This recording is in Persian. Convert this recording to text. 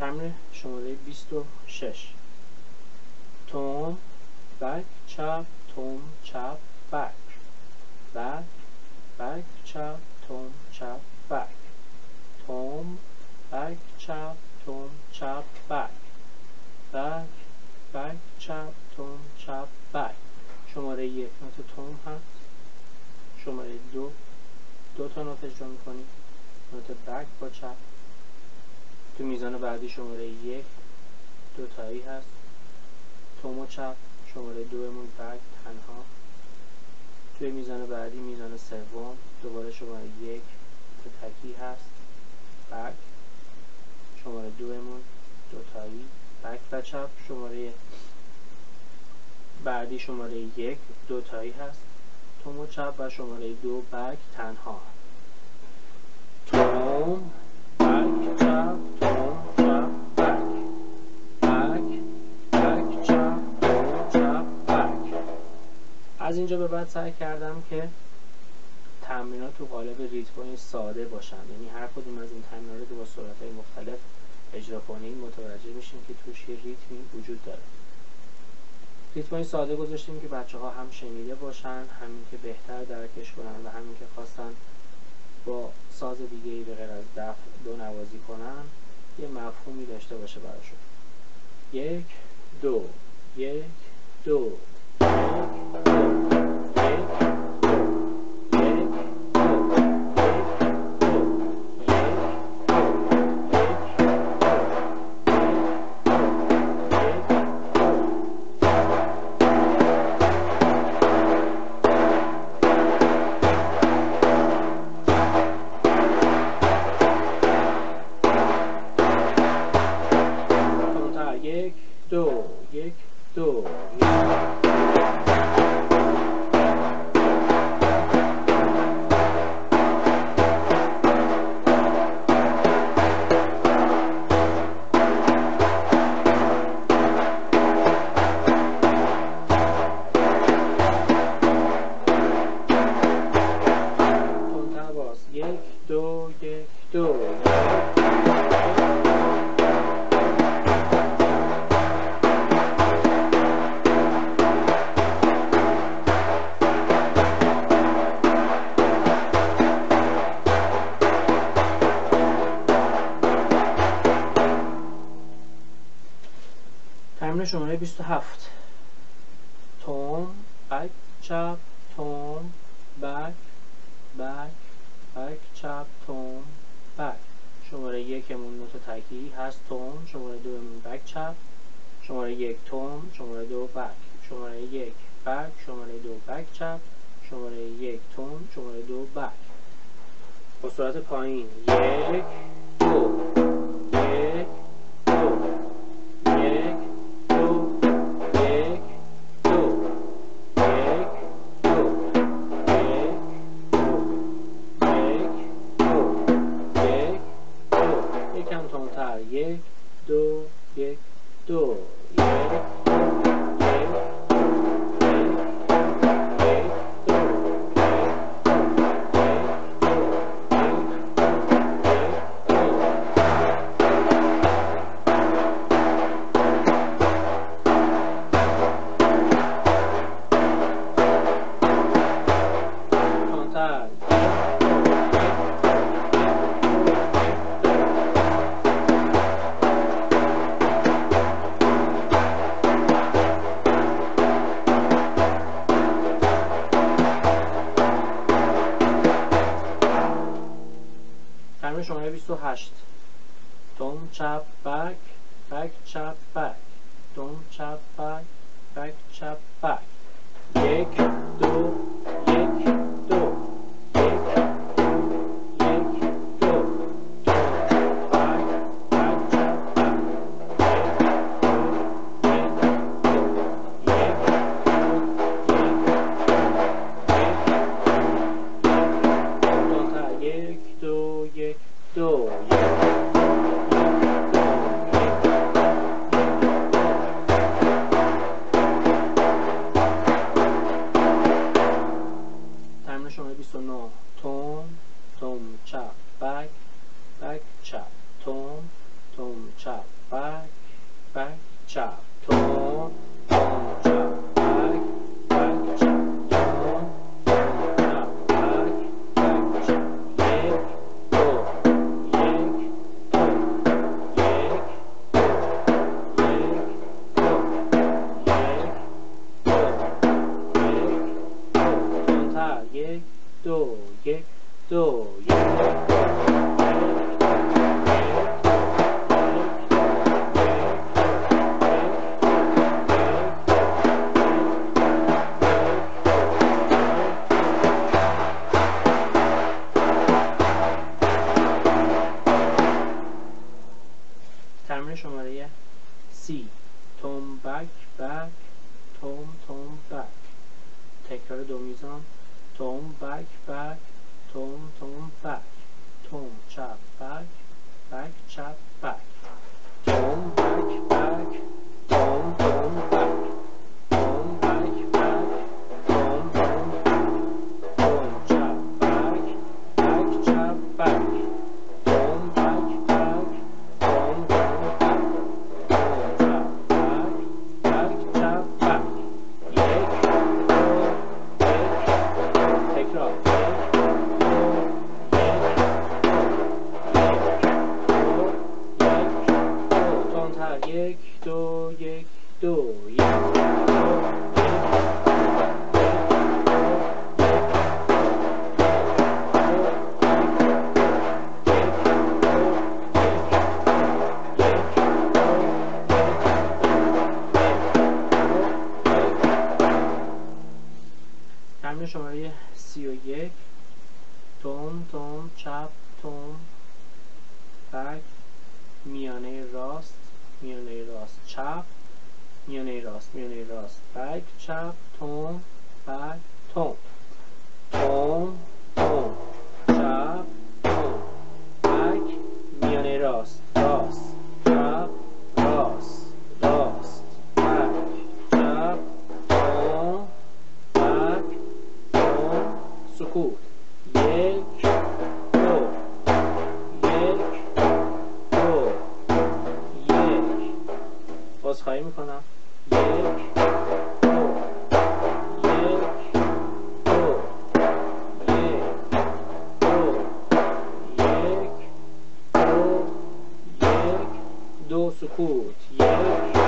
تمرین شماره 26. تون بک چپ تون چپ بک بک بک چپ تون چپ بک تون بک چپ تون چپ بک بک بک چپ تون چپ بک. شماره 1 نوت تون هست. شماره 2 تا نوت اجرا میکنیم، نوت بک با چپ. تو میزان بعدی شماره 1 2 تایی هست، توم و چپ. شماره 2 مون بک تنها. توی میزان بعدی میزان سوم دوباره شماره 1 تو تکی هست، بک. شماره 2 مون 2 تایی بک و چپ. شماره بعدی شماره 1 2 تایی هست، توم و چپ و شماره 2 بک تنها. توم بک چپ توم چپ بک بک بک چپ توم چپ بک. از اینجا به بعد سعی کردم که تمرینات تو قالب ریتم‌های ساده باشن، یعنی هر کدوم از این تمرینات رو که با سرعت‌های مختلف اجرا کنیم متوجه میشیم که توش یه ریتمی وجود داره. ریتم‌های ساده گذاشتیم که بچه‌ها هم شنیده باشن، همین که بهتر درکش کنن و همین که خواستن با ساز دیگه‌ای به غیر از دف دو نوازی کنن یه مفهومی داشته باشه براشون. 1 2 1 2 تمرین شماره 27. توم بک چپ توم بک بک بک چپ توم بک. شماره 1 مون نوت تکی هست توم. شماره 2 مون بک چپ. شماره 1 توم. شماره 2 بک. شماره 1 بک. شماره 2 بک چپ. شماره 1 توم. شماره 2 بک. با سرعت پایین 1 2 1 2 1 1 2 1 2 شماره 28. توم چپ بک بک چپ بک توم چپ بک بک چپ بک. 1 2 1 2 1 شماره سی. توم بک بک، توم بک. تکرار دو میزان. توم بک بک، توم بک. توم چپ بک چپ بک. توم بک بک، توم بک. توم بک بک، توم بک. توم چپ بک چپ بک. توم بک بک، توم بک. توم چپ بک چپ بک. یک دو یک. تکرار. یک دو یک دو یک دو تمرین شماره 31. توم چپ توم بک، میانه راست چپ، میانه راست بک چپ، توم بک توم. توم چپ توم بک، میانه راست چپ راست بک چپ توم بک توم. سکوت. یک دو یک دو یک. بازخواهی میکنم. یک دو یک دو یک دو یک دو یک دو. سکوت. یک